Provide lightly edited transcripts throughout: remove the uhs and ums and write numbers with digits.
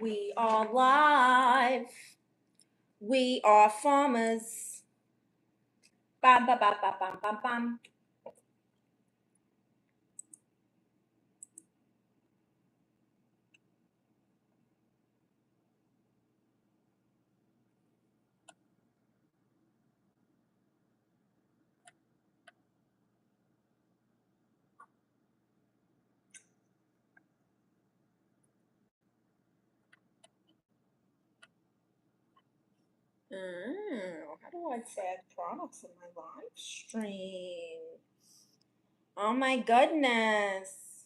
We are live. We are farmers. Bam, bam, bam, bam, bam, bam, bam. How do I tag products in my live stream? Oh my goodness.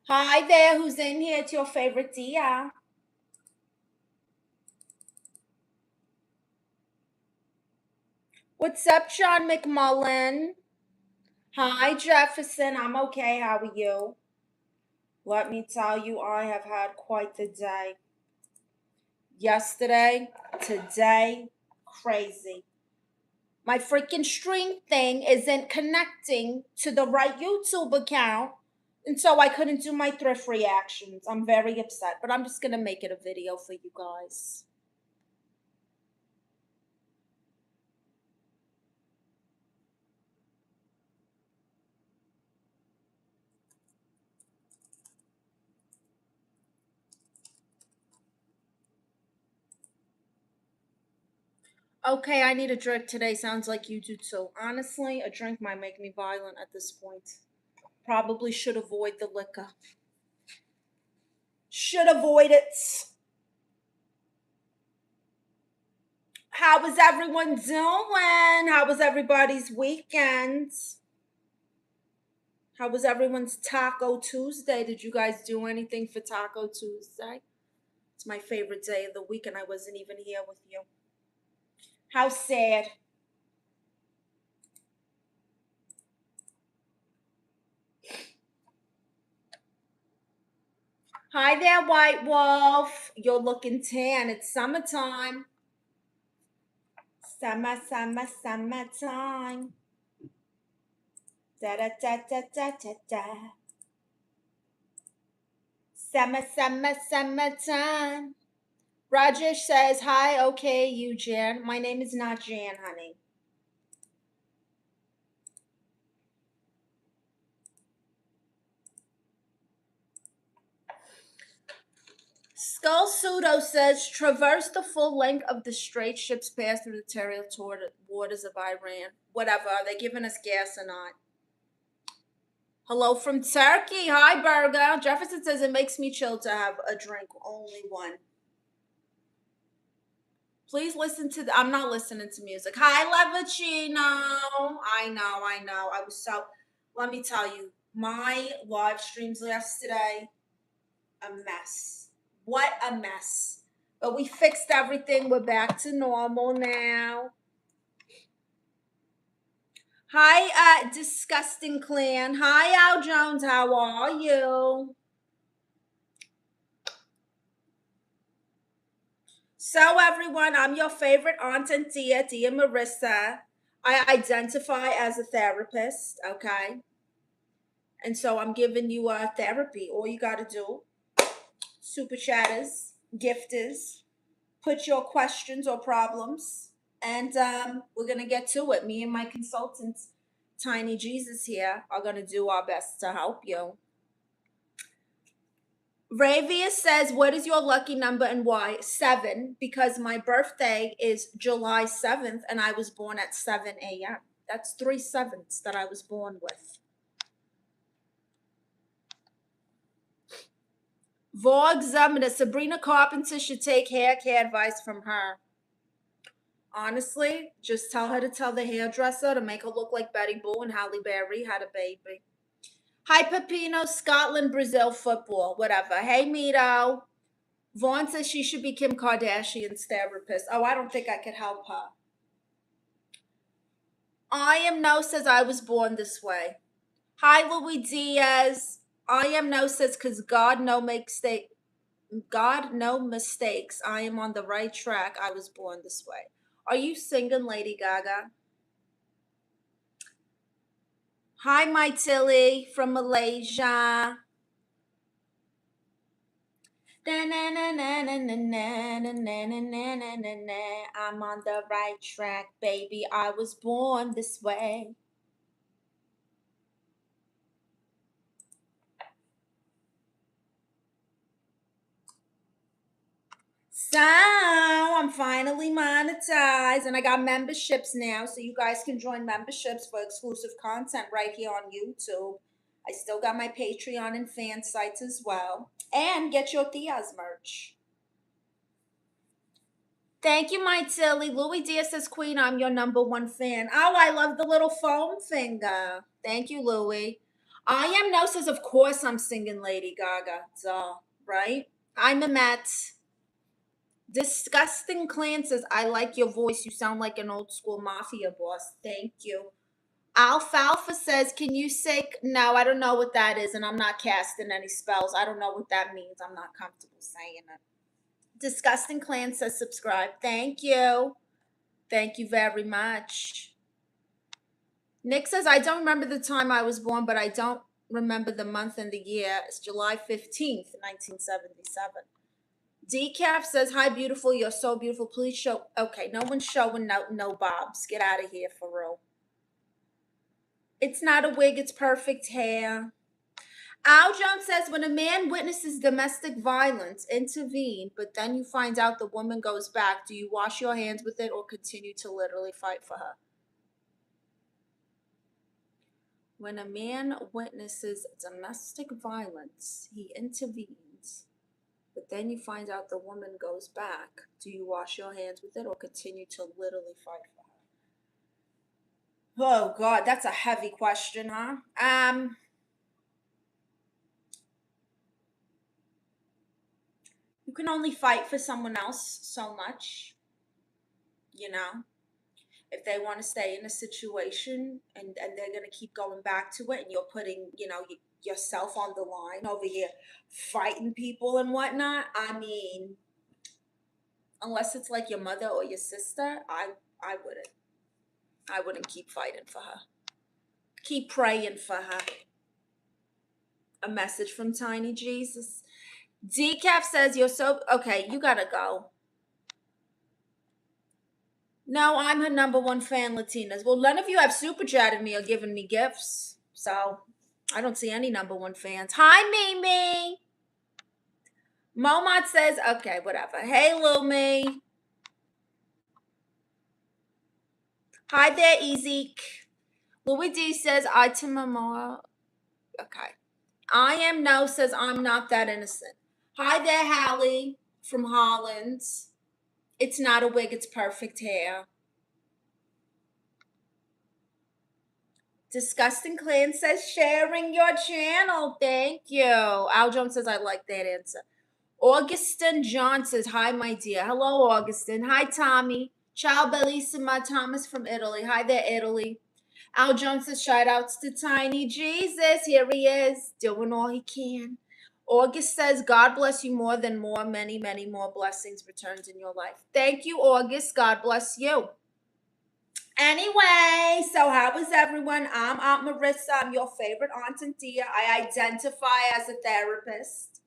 Hi there, who's in here? It's your favorite Dia. What's up, Sean McMullen? Hi, Jefferson. I'm okay. How are you? Let me tell you, I have had quite the day. Yesterday, today, crazy. My freaking stream thing isn't connecting to the right YouTube account. And so I couldn't do my thrift reactions. I'm very upset, but I'm just going to make it a video for you guys. Okay, I need a drink today. Sounds like you do too. Honestly, a drink might make me violent at this point. Probably should avoid the liquor. Should avoid it. How was everyone doing? How was everybody's weekend? How was everyone's Taco Tuesday? Did you guys do anything for Taco Tuesday? It's my favorite day of the week, and I wasn't even here with you. How sad. Hi there, White Wolf. You're looking tan. It's summertime. Summer, summer, summertime. Da da da da da da da. Summer, summer, summertime. Rajesh says, hi, okay, you, Jan. My name is not Jan, honey. Skull Pseudo says, traverse the full length of the straight ships pass through the territorial waters of Iran. Whatever, are they giving us gas or not? Hello from Turkey. Hi, Burger. Jefferson says, it makes me chill to have a drink, only one. Please listen to I'm not listening to music. Hi, Levicino. I know. Let me tell you, my live streams yesterday, a mess. What a mess. But we fixed everything. We're back to normal now. Hi, Disgusting Clan. Hi, Al Jones. How are you? So, everyone, I'm your favorite aunt and Dia Marissa. I identify as a therapist, okay? And so I'm giving you therapy. All you got to do, super chatters, gifters, put your questions or problems, and we're going to get to it. Me and my consultant, Tiny Jesus here, are going to do our best to help you. Ravia says, what is your lucky number and why? 7, because my birthday is July 7th and I was born at 7 a.m. That's 3 7s that I was born with. Vogue Zamina, Sabrina Carpenter should take hair care advice from her. Honestly, just tell her to tell the hairdresser to make her look like Betty Boo and Halle Berry had a baby. Hi, Pepino, Scotland, Brazil, football, whatever. Hey, Mito. Vaughn says she should be Kim Kardashian's therapist. Oh, I don't think I could help her. I am no says I was born this way. Hi, Louis Diaz. I am no says because God no mistakes. I am on the right track. I was born this way. Are you singing, Lady Gaga? Hi, my Tilly from Malaysia. I'm on the right track, baby. I was born this way. So I'm finally monetized and I got memberships now. So you guys can join memberships for exclusive content right here on YouTube. I still got my Patreon and fan sites as well. And get your Tia's merch. Thank you, my Tilly. Louis Diaz says, Queen, I'm your #1 fan. Oh, I love the little foam finger. Thank you, Louis. I am now says, of course I'm singing Lady Gaga. Duh, right? I'm a Met. Disgusting Clan says, I like your voice. You sound like an old school mafia boss. Thank you. Alfalfa says, can you say, no, I don't know what that is, and I'm not casting any spells. I don't know what that means. I'm not comfortable saying it. Disgusting Clan says, subscribe. Thank you. Thank you very much. Nick says, I don't remember the time I was born, but I don't remember the month and the year. It's July 15th, 1977. Decaf says, hi, beautiful. You're so beautiful. Please show. Okay, no one's showing no bobs. Get out of here for real. It's not a wig. It's perfect hair. Al Jones says, when a man witnesses domestic violence, intervene, but then you find out the woman goes back, do you wash your hands with it or continue to literally fight for her? When a man witnesses domestic violence, he intervenes, but then you find out the woman goes back. Do you wash your hands with it or continue to literally fight for her? Oh, God, that's a heavy question, huh? You can only fight for someone else so much, you know? If they want to stay in a situation and they're going to keep going back to it and you're putting, yourself on the line over here fighting people and whatnot, I mean, unless it's like your mother or your sister, I wouldn't. I wouldn't keep fighting for her. Keep praying for her. A message from Tiny Jesus. Decaf says, you're so... Okay, you gotta go. No, I'm her #1 fan, Latinas. Well, none of you have super chatted me or given me gifts. So, I don't see any #1 fans. Hi, Mimi. Momot says, okay, whatever. Hey, Lumi. Hi there, Ezek. Louis D says, I to Momoa. Okay. I am no says, I'm not that innocent. Hi there, Hallie from Holland. It's not a wig, it's perfect hair. Disgusting Clan says, sharing your channel. Thank you. Al Jones says, I like that answer. Augustin John says, hi, my dear. Hello, Augustin. Hi, Tommy. Ciao, bellissima. Thomas from Italy. Hi there, Italy. Al Jones says, shout outs to Tiny Jesus. Here he is, doing all he can. August says, God bless you more than more, many, many more blessings returns in your life. Thank you, August. God bless you. Anyway, so how is everyone? I'm Aunt Marissa. I'm your favorite Aunt and Tia. I identify as a therapist.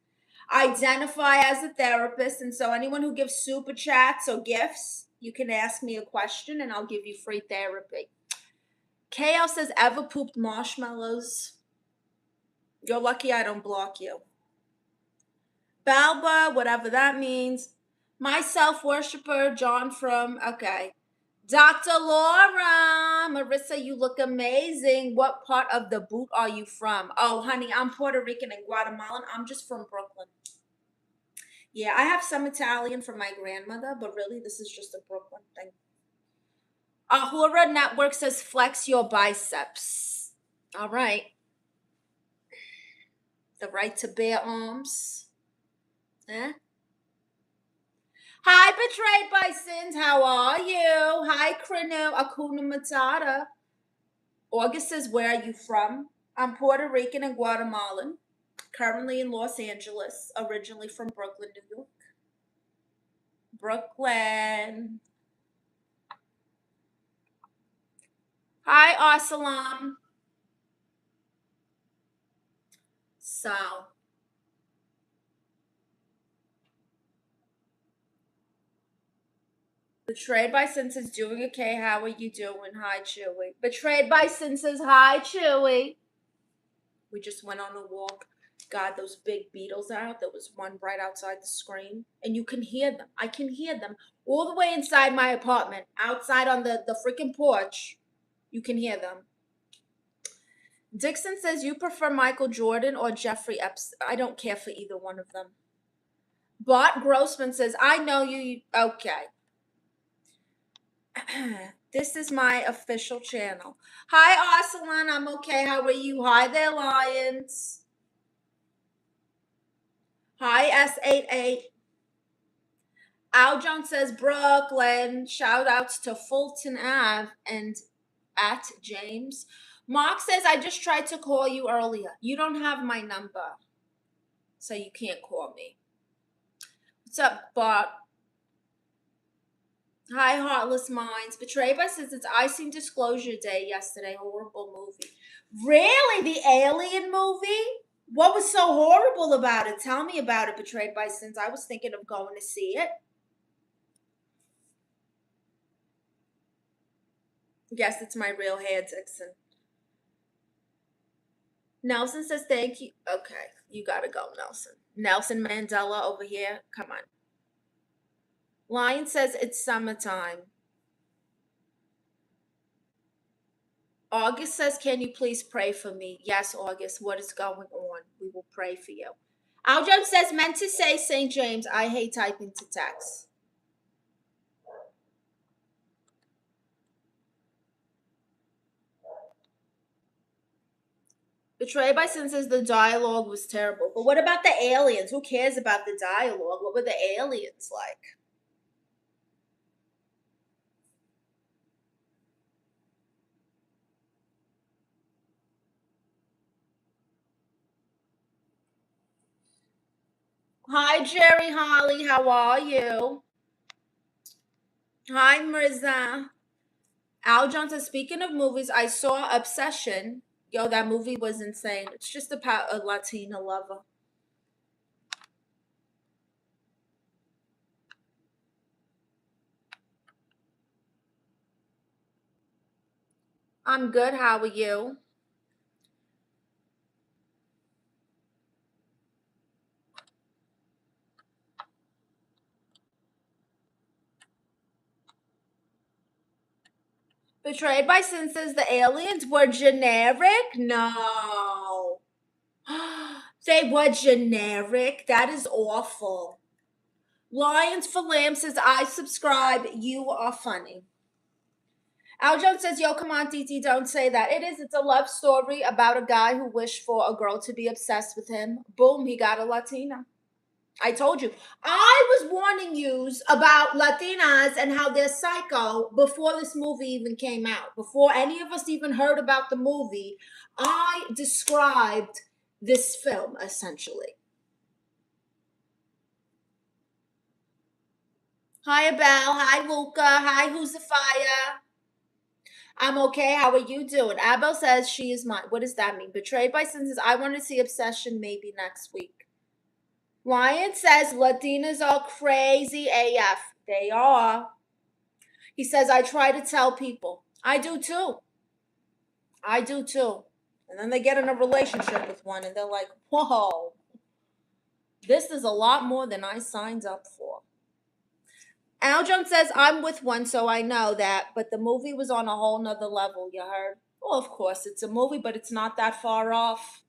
And so anyone who gives super chats or gifts, you can ask me a question and I'll give you free therapy. KL says, ever pooped marshmallows? You're lucky I don't block you. Balba, whatever that means. My self-worshipper, John from, okay. Dr. Laura, Marissa, you look amazing. What part of the boot are you from? Oh, honey, I'm Puerto Rican and Guatemalan. I'm just from Brooklyn. Yeah, I have some Italian from my grandmother, but really this is just a Brooklyn thing. Ahura Network says, flex your biceps. All right. The right to bear arms. Eh? Hi, Betrayed by Sins. How are you? Hi, Krinu. Akuna Matata. August says, where are you from? I'm Puerto Rican and Guatemalan. Currently in Los Angeles. Originally from Brooklyn, New York. Brooklyn. Hi, Arsalam. So, Betrayed by Senses doing okay. How are you doing? Hi, Chewy. Betrayed by Senses. Hi, Chewy. We just went on a walk. Got those big beetles out. There was one right outside the screen. And you can hear them. I can hear them all the way inside my apartment. Outside on the freaking porch. You can hear them. Dixon says you prefer Michael Jordan or Jeffrey Epstein. I don't care for either one of them. Bart Grossman says, I know you. Okay. This is my official channel. Hi, Arsalan. I'm okay. How are you? Hi there, Lions. Hi, S88. Al Jones says, Brooklyn. Shout outs to Fulton Ave and at James. Mark says, I just tried to call you earlier. You don't have my number, so you can't call me. What's up, Bart? Hi, Heartless Minds. Betrayed by Says it's Icing Disclosure Day yesterday. Horrible movie. Really? The Alien movie? What was so horrible about it? Tell me about it, Betrayed by Sins. I was thinking of going to see it. Yes, it's my real hair, Dixon. Nelson says thank you. Okay, you gotta go, Nelson. Nelson Mandela over here. Come on. Lion says it's summertime. August says, can you please pray for me? Yes, August. What is going on? We will pray for you. Aljo says, meant to say St. James. I hate typing to text. Betrayed by Sin says the dialogue was terrible. But what about the aliens? Who cares about the dialogue? What were the aliens like? Hi, Jerry Holly. How are you? Hi, Mirza. Al John says, speaking of movies, I saw Obsession. Yo, that movie was insane. It's just about a Latina lover. I'm good. How are you? Betrayed by Sin says the aliens were generic? No. They were generic. That is awful. Lions for Lamb says, I subscribe. You are funny. Al Jones says, yo, come on, TT, don't say that. It is. It's a love story about a guy who wished for a girl to be obsessed with him. Boom, he got a Latina. I told you. I was warning you about Latinas and how they're psycho before this movie even came out. Before any of us even heard about the movie, I described this film, essentially. Hi, Abel. Hi, Luca. Hi, Who's the Fire? I'm okay. How are you doing? Abel says she is mine. What does that mean? Betrayed by Sin says, I want to see Obsession maybe next week. Ryan says Latinas are crazy AF. They are. He says, I try to tell people. I do too. I do too. And then they get in a relationship with one and they're like, whoa, this is a lot more than I signed up for. Al Jones says, I'm with one, so I know that. But the movie was on a whole nother level, you heard? Well, of course, it's a movie, but it's not that far off.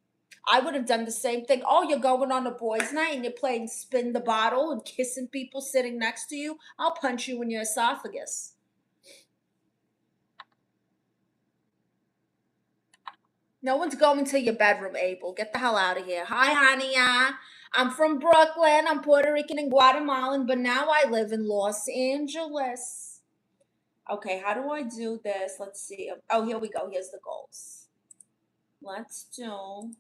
I would have done the same thing. Oh, you're going on a boys' night and you're playing spin the bottle and kissing people sitting next to you. I'll punch you in your esophagus. No one's going to your bedroom, Abel. Get the hell out of here. Hi, honey. I'm from Brooklyn. I'm Puerto Rican and Guatemalan, but now I live in Los Angeles. Okay, how do I do this? Let's see. Oh, here we go. Here's the goals. Let's do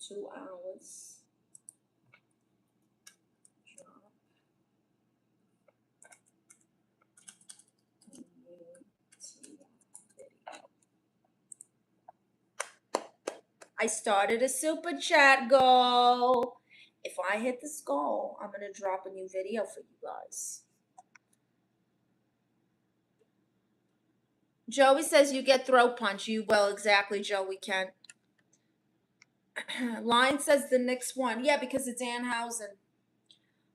2 hours. I started a super chat goal. If I hit this goal, I'm going to drop a new video for you guys. Joey says you get throat punch. You will, exactly, Joey Kent. Line says the NIKS won. Yeah, because it's Danhausen.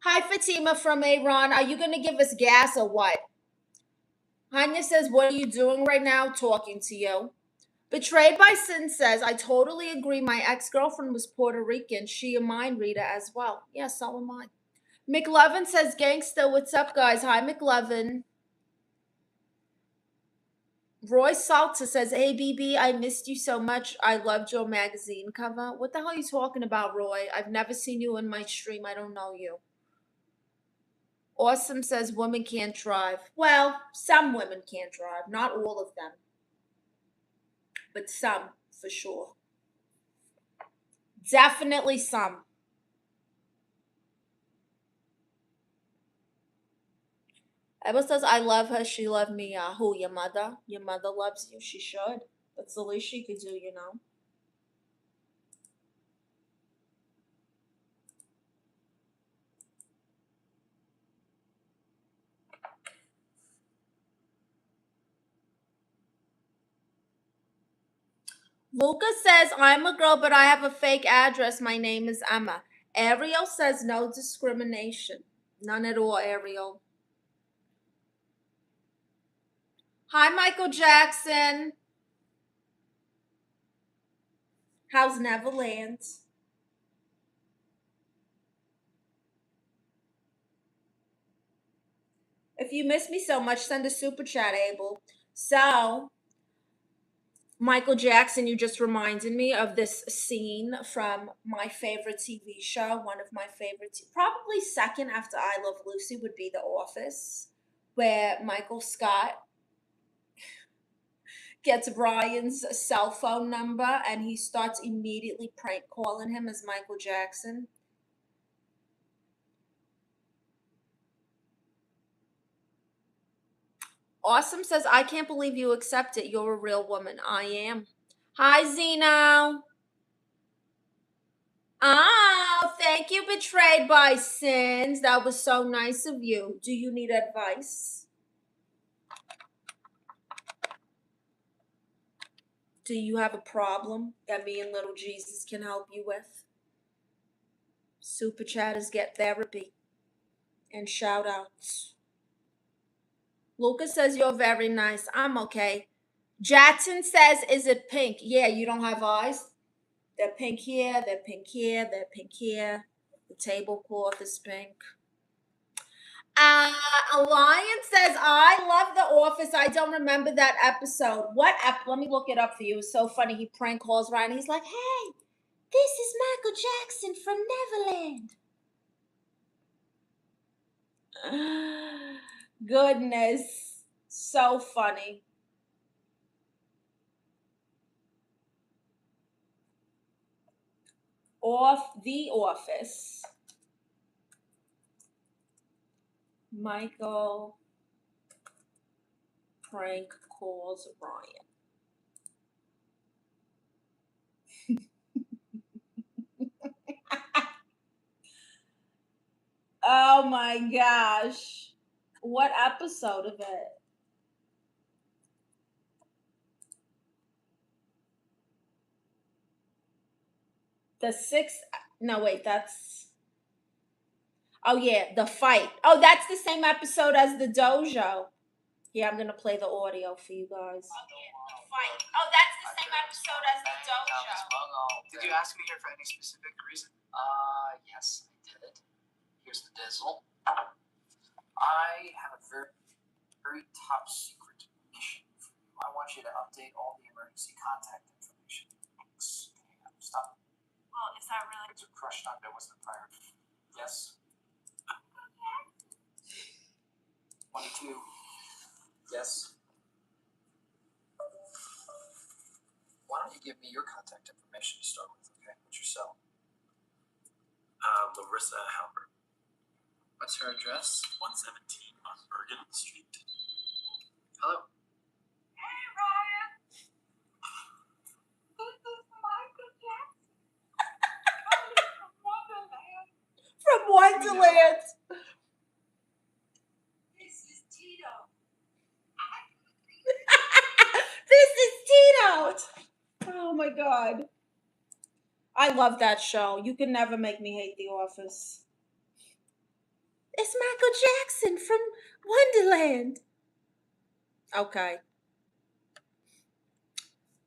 Hi, Fatima from Iran. Are you going to give us gas or what? Hanya says, what are you doing right now? Talking to you. Betrayed by Sin says, I totally agree. My ex-girlfriend was Puerto Rican. She a mind reader as well. Yeah, so am I. McLovin says, gangsta, what's up, guys? Hi, McLovin. Roy Salter says, hey, BB, I missed you so much. I loved your magazine cover. What the hell are you talking about, Roy? I've never seen you in my stream. I don't know you. Awesome says, women can't drive. Well, some women can't drive. Not all of them. But some, for sure. Definitely some. Emma says, I love her. She loved me. Who? Your mother? Your mother loves you. She should. That's the least she could do, you know. Lucas says, I'm a girl, but I have a fake address. My name is Emma. Ariel says, no discrimination. None at all, Ariel. Hi, Michael Jackson. How's Neverland? If you miss me so much, send a super chat, Abel. So, Michael Jackson, you just reminded me of this scene from my favorite TV show. One of my favorites, probably second after I Love Lucy, would be The Office, where Michael Scott gets Brian's cell phone number and he starts immediately prank calling him as Michael Jackson. Awesome says, I can't believe you accept it. You're a real woman. I am. Hi, Zeno. Oh, thank you, Betrayed by Sins. That was so nice of you. Do you need advice? Do you have a problem that me and little Jesus can help you with? Super chatters get therapy and shout outs. Lucas says you're very nice. I'm okay. Jackson says, is it pink? Yeah, you don't have eyes? They're pink here, they're pink here, they're pink here. The tablecloth is pink. Alliance says, I love The Office. I don't remember that episode. What let me look it up for you. It's so funny. He prank calls Ryan. He's like, hey, this is Michael Jackson from Neverland. Goodness. So funny. Off The Office. Michael prank calls Ryan. Oh my gosh. What episode of it? The sixth. No, wait, that's. Oh, yeah, the fight. Oh, that's the same episode as the dojo. Yeah, I'm going to play the audio for you guys. Oh, yeah, the fight. Oh, that's the same episode as the dojo. Did you ask me here for any specific reason? Yes, I did. Here's the dizzle. I have a very top secret mission for you. I want you to update all the emergency contact information. Stop. Well, is that really? It's a crush on that wasn't fired. Yes. 22. Yes. Why don't you give me your contact information to start with, okay? What's your cell? Larissa Halbert. What's her address? 117 on Bergen Street. Hello. Hey, Ryan. This is Michael Jackson. my God. I love that show. You can never make me hate The Office. It's Michael Jackson from Wonderland. Okay.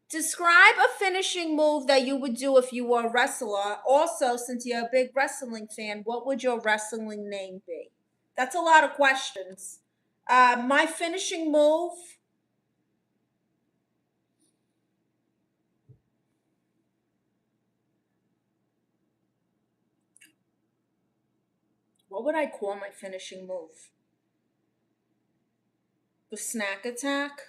Describe a finishing move that you would do if you were a wrestler. Also, since you're a big wrestling fan, what would your wrestling name be? That's a lot of questions. My finishing move. What would I call my finishing move? The snack attack?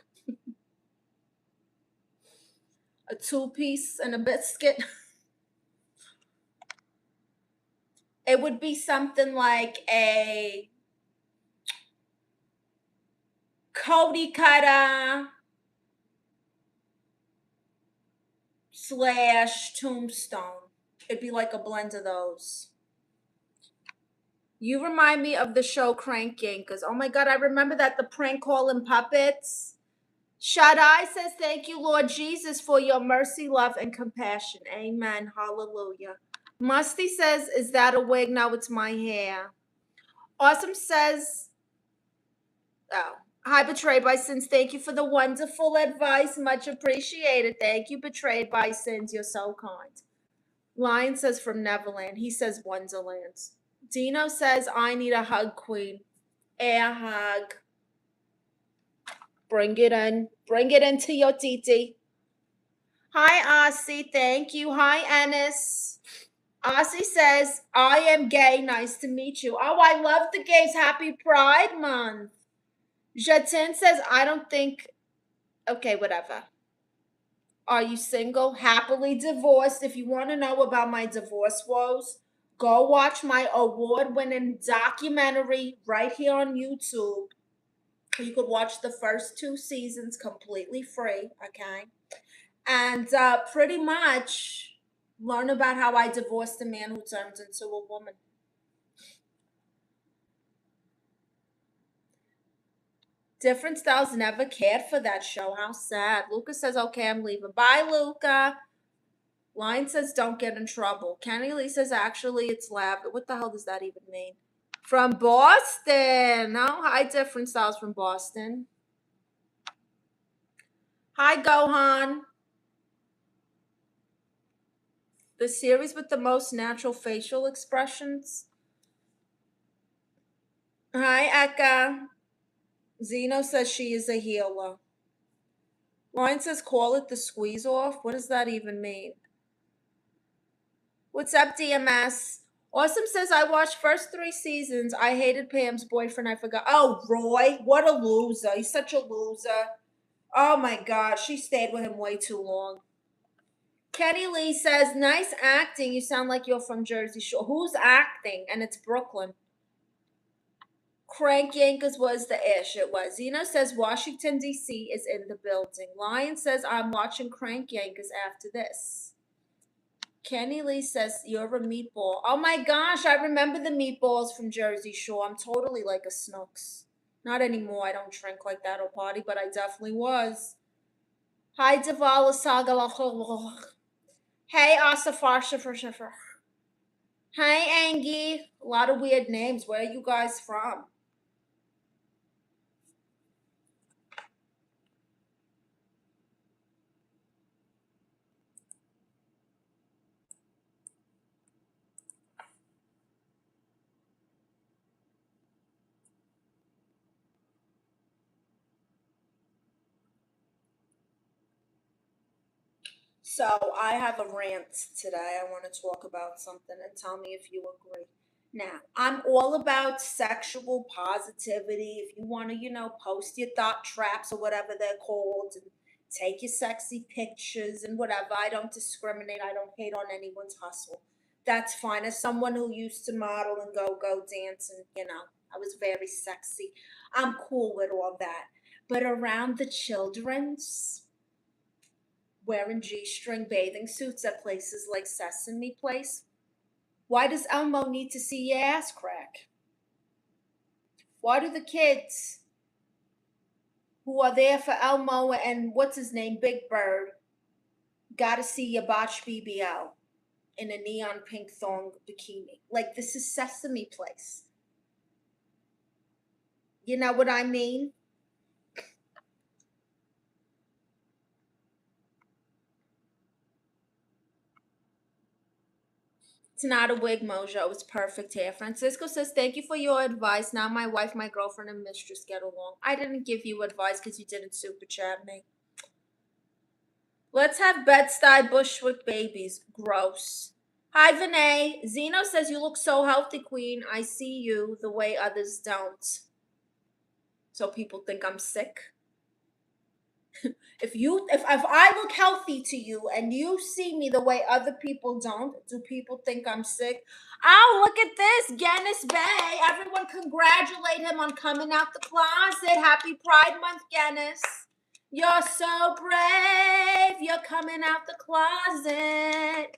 A 2-piece and a biscuit? It would be something like a Cody cutter / tombstone. It'd be like a blend of those. You remind me of the show Crank Yankers. Oh my God, I remember that, the prank calling puppets. Shaddai says, thank you, Lord Jesus, for your mercy, love, and compassion. Amen. Hallelujah. Musty says, is that a wig? No, it's my hair. Awesome says, oh, hi, Betrayed by Sins. Thank you for the wonderful advice. Much appreciated. Thank you, Betrayed by Sins. You're so kind. Lion says, from Neverland. He says, Wonderland. Dino says, I need a hug, queen. Air hug. Bring it in. Bring it into your titi. Hi, Aussie. Thank you. Hi, Ennis. Aussie says, I am gay. Nice to meet you. Oh, I love the gays. Happy Pride Month. Jatin says, I don't think. Okay, whatever. Are you single? Happily divorced. If you want to know about my divorce woes, go watch my award-winning documentary right here on YouTube. You could watch the first 2 seasons completely free, okay? And pretty much learn about how I divorced a man who turned into a woman. Different Styles never cared for that show. How sad. Luca says, okay, I'm leaving. Bye, Luca. Lion says, don't get in trouble. Kenny Lee says, actually, it's lab. What the hell does that even mean? From Boston. Oh, hi, Different Styles from Boston. Hi, Gohan. The series with the most natural facial expressions. Hi, Eka. Zeno says she is a healer. Lion says, call it the squeeze off. What does that even mean? What's up, DMS? Awesome says, I watched first 3 seasons. I hated Pam's boyfriend. I forgot. Oh, Roy. What a loser. He's such a loser. Oh, my God. She stayed with him way too long. Kenny Lee says, nice acting. You sound like you're from Jersey Shore. Who's acting? And it's Brooklyn. Crank Yankers was the ish. It was. Zeno says Washington, D.C. is in the building. Lion says I'm watching Crank Yankers after this. Kenny Lee says you're a meatball. Oh my gosh, I remember the meatballs from Jersey Shore. I'm totally like a Snooks. Not anymore. I don't drink like that or party, but I definitely was. Hi, Devala Saga. Hey, Asafar Shafar. Hi, Angie. A lot of weird names. Where are you guys from? So I have a rant today. I want to talk about something and tell me if you agree. Now, I'm all about sexual positivity. If you want to, post your thought traps or whatever they're called and take your sexy pictures and whatever. I don't discriminate. I don't hate on anyone's hustle. That's fine. As someone who used to model and go dance and, I was very sexy. I'm cool with all that. But around the children's, wearing G-string bathing suits at places like Sesame Place. Why does Elmo need to see your ass crack? Why do the kids who are there for Elmo and what's his name, Big Bird, Gotta see your botch BBL in a neon pink thong bikini. Like, this is Sesame Place. You know what I mean? It's not a wig, Mojo. It's perfect hair. Francisco says, thank you for your advice. Now my wife, my girlfriend, and mistress get along. I didn't give you advice because you didn't super chat me. Let's have Bed-Stuy Bushwick babies. Gross. Hi, Vinay. Zeno says, you look so healthy, queen. I see you the way others don't. So people think I'm sick. If I look healthy to you and you see me the way other people don't, do people think I'm sick? Oh, look at this, Guinness Bay. Everyone congratulate him on coming out the closet. Happy Pride Month, Guinness. You're so brave. You're coming out the closet.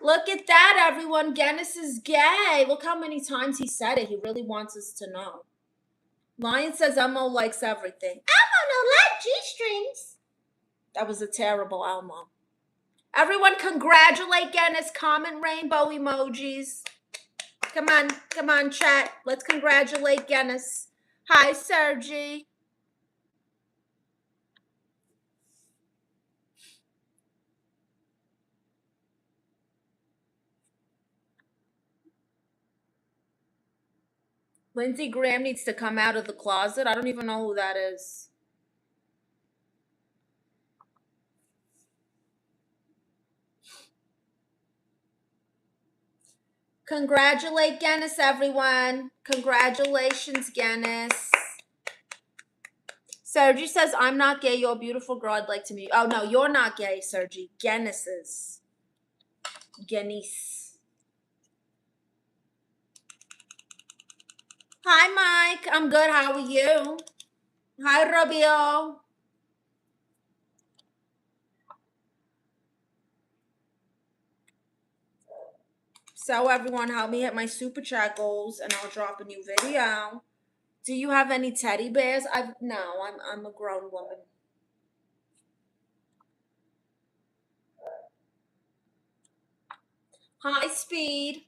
Look at that, everyone. Guinness is gay. Look how many times he said it. He really wants us to know. Lion says Elmo likes everything. Elmo don't like G-strings. That was a terrible Elmo. Everyone congratulate Guinness. Comment rainbow emojis. Come on, chat. Let's congratulate Guinness. Hi, Sergi. Lindsey Graham needs to come out of the closet. I don't even know who that is. Congratulate Guinness, everyone. Congratulations, Guinness. Sergi says, I'm not gay. You're a beautiful girl. I'd like to meet you. Oh, no, you're not gay, Sergi. Guinness is. Guinness. Hi, Mike. I'm good. How are you? Hi, Robio. So, everyone, help me hit my super chat goals, and I'll drop a new video. Do you have any teddy bears? No. I'm a grown woman. Hi, Speed.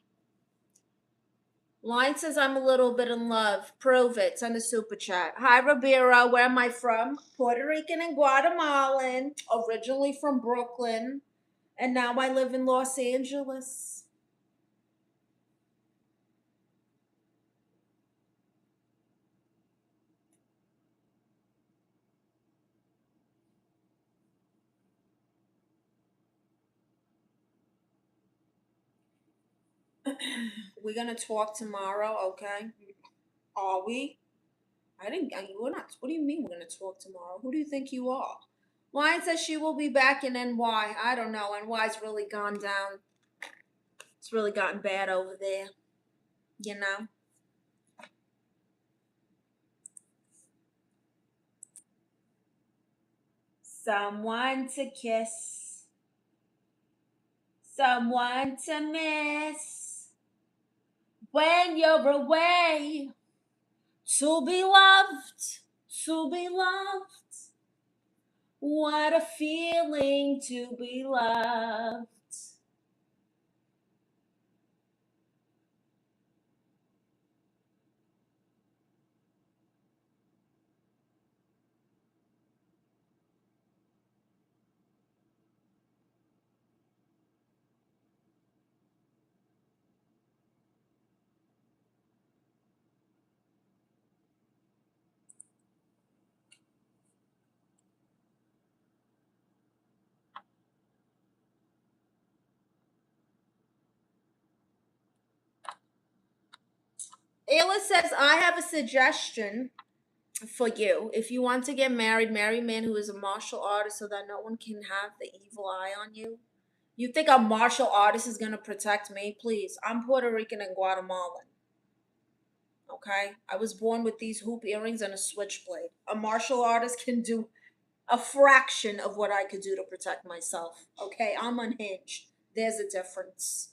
Line says I'm a little bit in love. Prove it. Send a super chat. Hi, Ribeiro. Where am I from? Puerto Rican and Guatemalan. Originally from Brooklyn. And now I live in Los Angeles. We're gonna talk tomorrow, okay? Are we? We're not. What do you mean we're gonna talk tomorrow? Who do you think you are? Lion says she will be back in NY. I don't know. NY's really gone down. It's really gotten bad over there. You know? Someone to kiss. Someone to miss. When you're away. To be loved. To be loved. What a feeling to be loved. Ayla says, I have a suggestion for you. If you want to get married, marry a man who is a martial artist so that no one can have the evil eye on you. You think a martial artist is going to protect me? Please. I'm Puerto Rican and Guatemalan. Okay? I was born with these hoop earrings and a switchblade. A martial artist can do a fraction of what I could do to protect myself. Okay? I'm unhinged. There's a difference.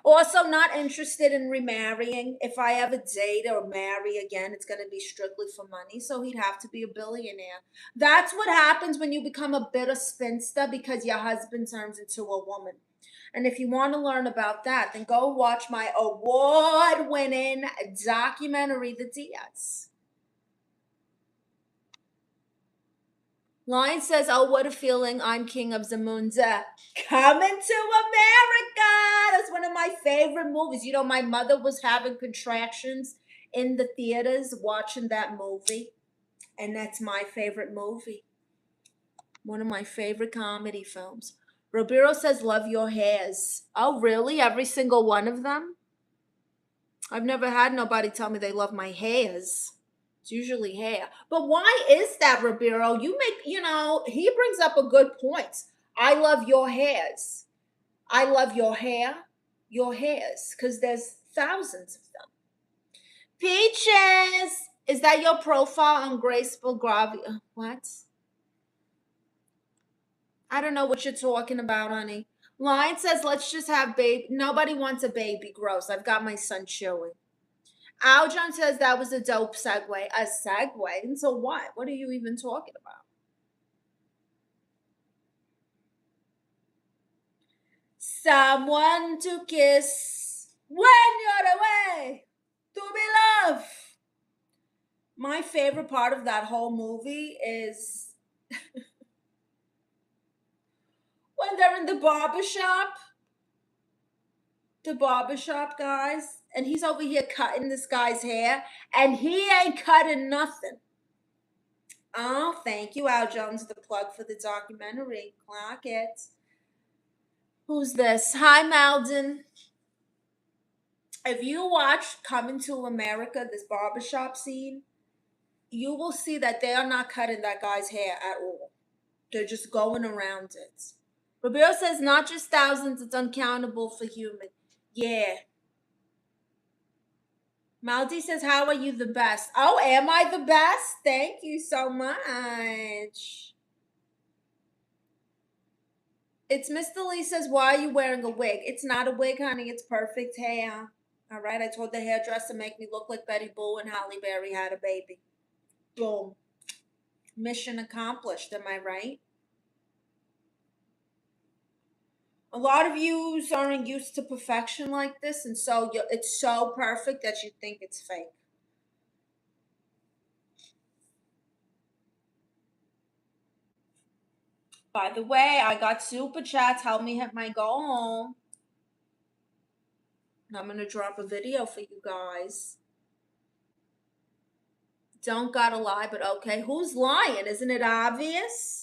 Also, not interested in remarrying. If I ever date or marry again, it's going to be strictly for money. So he'd have to be a billionaire. That's what happens when you become a bitter spinster because your husband turns into a woman. And if you want to learn about that, then go watch my award-winning documentary, The Diaz. Lion says, oh, what a feeling. I'm king of Zamunda. Coming to America. That's one of my favorite movies. You know, my mother was having contractions in the theaters watching that movie. And that's my favorite movie. One of my favorite comedy films. Roberto says, love your hairs. Oh, really? Every single one of them? I've never had nobody tell me they love my hairs. It's usually hair. But why is that, Ribeiro? He brings up a good point. I love your hairs. I love your hairs, because there's thousands of them. Peaches, is that your profile on Graceful Gravy? What? I don't know what you're talking about, honey. Lion says, let's just have baby. Nobody wants a baby. Gross. I've got my son chewing. Aljon says that was a dope segue. A segue? And so what? What are you even talking about? Someone to kiss when you're away to be loved. My favorite part of that whole movie is when they're in the barbershop. The barbershop guys. And he's over here cutting this guy's hair. And he ain't cutting nothing. Oh, thank you, Al Jones, the plug for the documentary. Clock it. Who's this? Hi, Malden. If you watch Coming to America, this barbershop scene, you will see that they are not cutting that guy's hair at all. They're just going around it. Roberto says not just thousands, it's uncountable for human. Yeah. Maldi says, how are you the best? Oh, am I the best? Thank you so much. It's Mr. Lee says, why are you wearing a wig? It's not a wig, honey. It's perfect hair. All right. I told the hairdresser make me look like Betty Boo and Halle Berry had a baby. Boom. Mission accomplished. Am I right? A lot of you aren't used to perfection like this, and so it's so perfect that you think it's fake. By the way, I got super chats. Help me hit my goal. And I'm going to drop a video for you guys. Don't gotta lie, but okay. Who's lying? Isn't it obvious?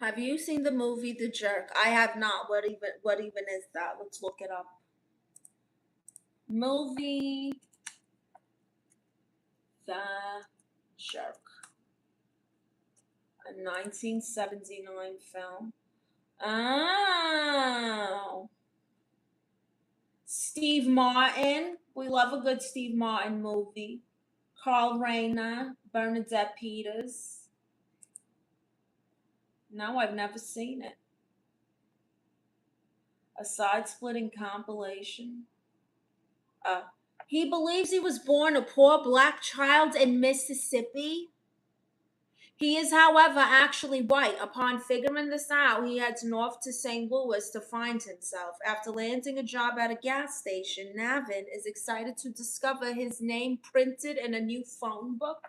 Have you seen the movie The Jerk? I have not. What even is that? Let's look it up. Movie The Jerk. A 1979 film. Oh. Steve Martin. We love a good Steve Martin movie. Carl Reiner, Bernadette Peters. No, I've never seen it. A side-splitting compilation. He believes he was born a poor black child in Mississippi. He is, however, actually white. Upon figuring this out, he heads north to St. Louis to find himself. After landing a job at a gas station, Navin is excited to discover his name printed in a new phone book.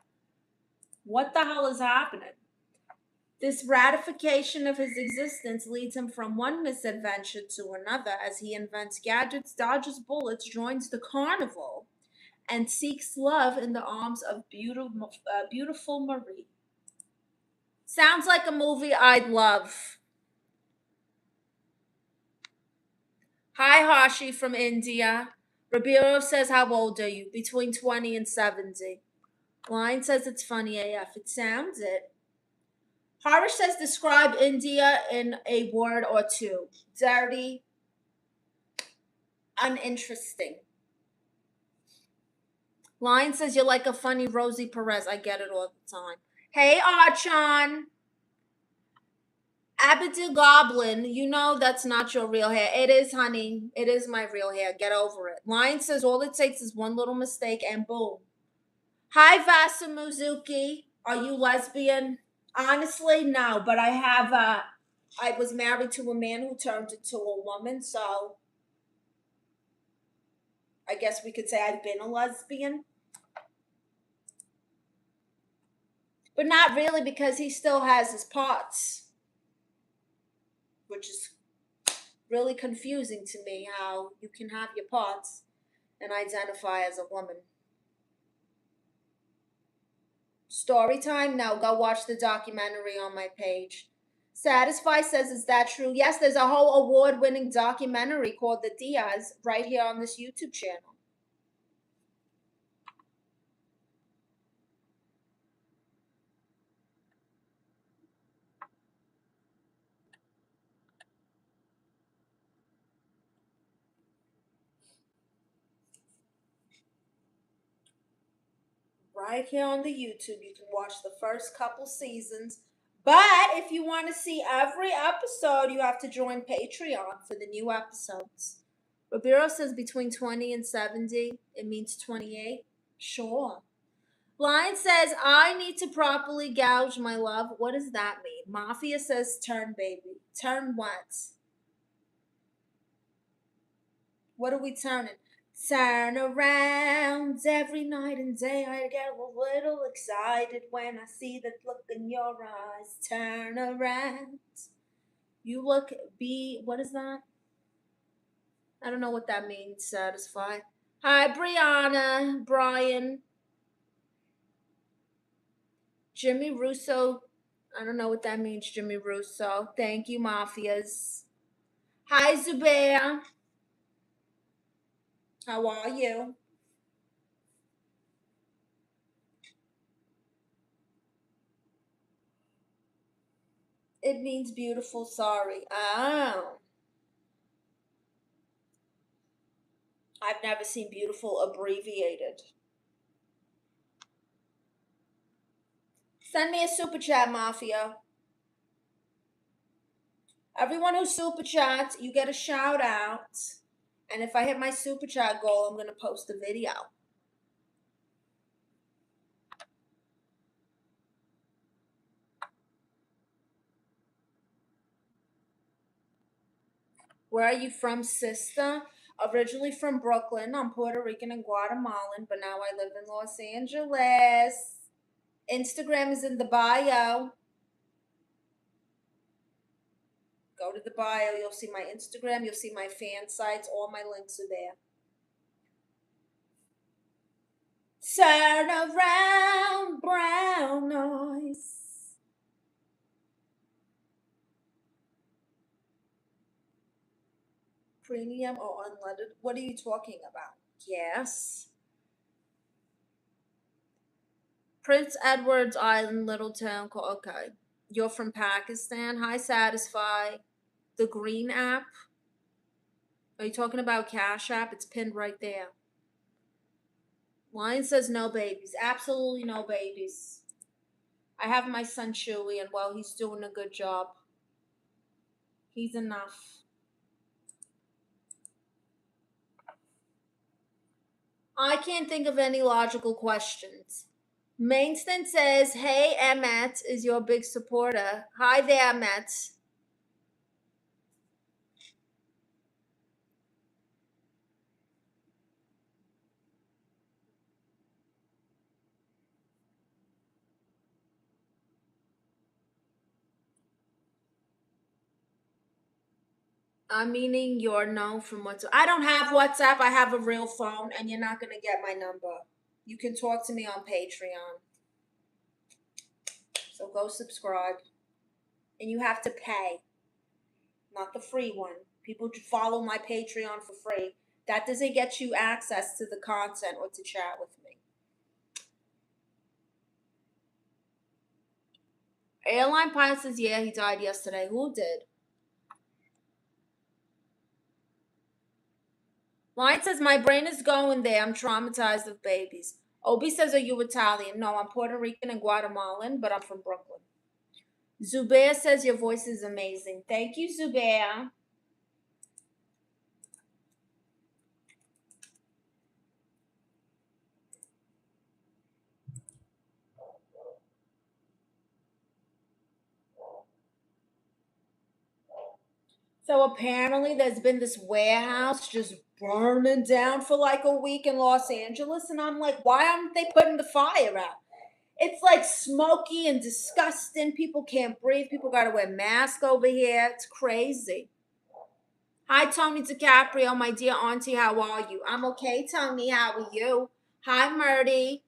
What the hell is happening? This ratification of his existence leads him from one misadventure to another as he invents gadgets, dodges bullets, joins the carnival, and seeks love in the arms of beautiful Marie. Sounds like a movie I'd love. Hi, Hashi from India. Rabiro says, how old are you? Between 20 and 70. Line says it's funny AF. It sounds it. Harish says, describe India in a word or two. Dirty, uninteresting. Lion says you're like a funny Rosie Perez. I get it all the time. Hey, Archon. Abigail Goblin, you know that's not your real hair. It is, honey. It is my real hair. Get over it. Lion says all it takes is one little mistake and boom. Hi, Vasa Muzuki. Are you lesbian? Honestly, no. But I was married to a man who turned into a woman, so I guess we could say I've been a lesbian. But not really, because he still has his parts, which is really confusing to me how you can have your parts and identify as a woman. Story time? No, go watch the documentary on my page. Satisfy says, is that true? Yes, there's a whole award-winning documentary called The Diaz right here on this YouTube channel. Right here on the YouTube. You can watch the first couple seasons. But if you want to see every episode, you have to join Patreon for the new episodes. Roberto says between 20 and 70. It means 28. Sure. Lion says, I need to properly gouge my love. What does that mean? Mafia says, turn, baby. Turn what? What are we turning? Turn around every night and day. I get a little excited when I see that look in your eyes. Turn around. You look, what is that? I don't know what that means, satisfy. Hi, Brianna, Brian. Jimmy Russo. I don't know what that means, Jimmy Russo. Thank you, Mafias. Hi, Zubair. How are you? It means beautiful, sorry. Oh. I've never seen beautiful abbreviated. Send me a super chat, Mafia. Everyone who super chats, you get a shout out. And if I hit my super chat goal, I'm going to post a video. Where are you from, sister? Originally from Brooklyn. I'm Puerto Rican and Guatemalan, but now I live in Los Angeles. Instagram is in the bio. Go to the bio. You'll see my Instagram. You'll see my fan sites. All my links are there. Turn around, brown noise. Premium or unleaded? What are you talking about? Yes. Prince Edward's Island, little town called. Okay. You're from Pakistan. Hi, Satisfy. The Green app. Are you talking about Cash App? It's pinned right there. Lion says no babies. Absolutely no babies. I have my son Chewy, and well, he's doing a good job. He's enough. I can't think of any logical questions. Mainston says, hey, Emmet is your big supporter. Hi there, Emmet. I'm meaning you're known from WhatsApp. I don't have WhatsApp. I have a real phone, and you're not going to get my number. You can talk to me on Patreon. So go subscribe. And you have to pay, not the free one. People follow my Patreon for free. That doesn't get you access to the content or to chat with me. Airline pilot says, yeah, he died yesterday. Who did? Lion says, my brain is going there. I'm traumatized of babies. Obi says, are you Italian? No, I'm Puerto Rican and Guatemalan, but I'm from Brooklyn. Zubair says, your voice is amazing. Thank you, Zubair. So apparently there's been this warehouse just burning down for like a week in Los Angeles. And I'm like, why aren't they putting the fire out? It's like smoky and disgusting. People can't breathe. People got to wear masks over here. It's crazy. Hi, Tony DiCaprio, my dear auntie. How are you? I'm okay, Tony. How are you? Hi, Murdy.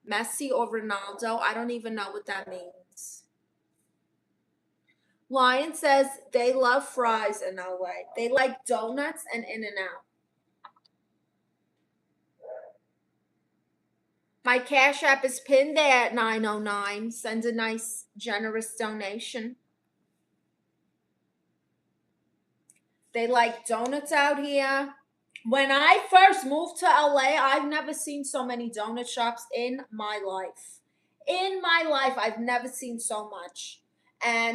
Messi or Ronaldo? I don't even know what that means. Lion says they love fries in LA. They like donuts and In-N-Out. My Cash App is pinned there at 909. Send a nice, generous donation. They like donuts out here. When I first moved to LA, I've never seen so many donut shops in my life. In my life, I've never seen so much. And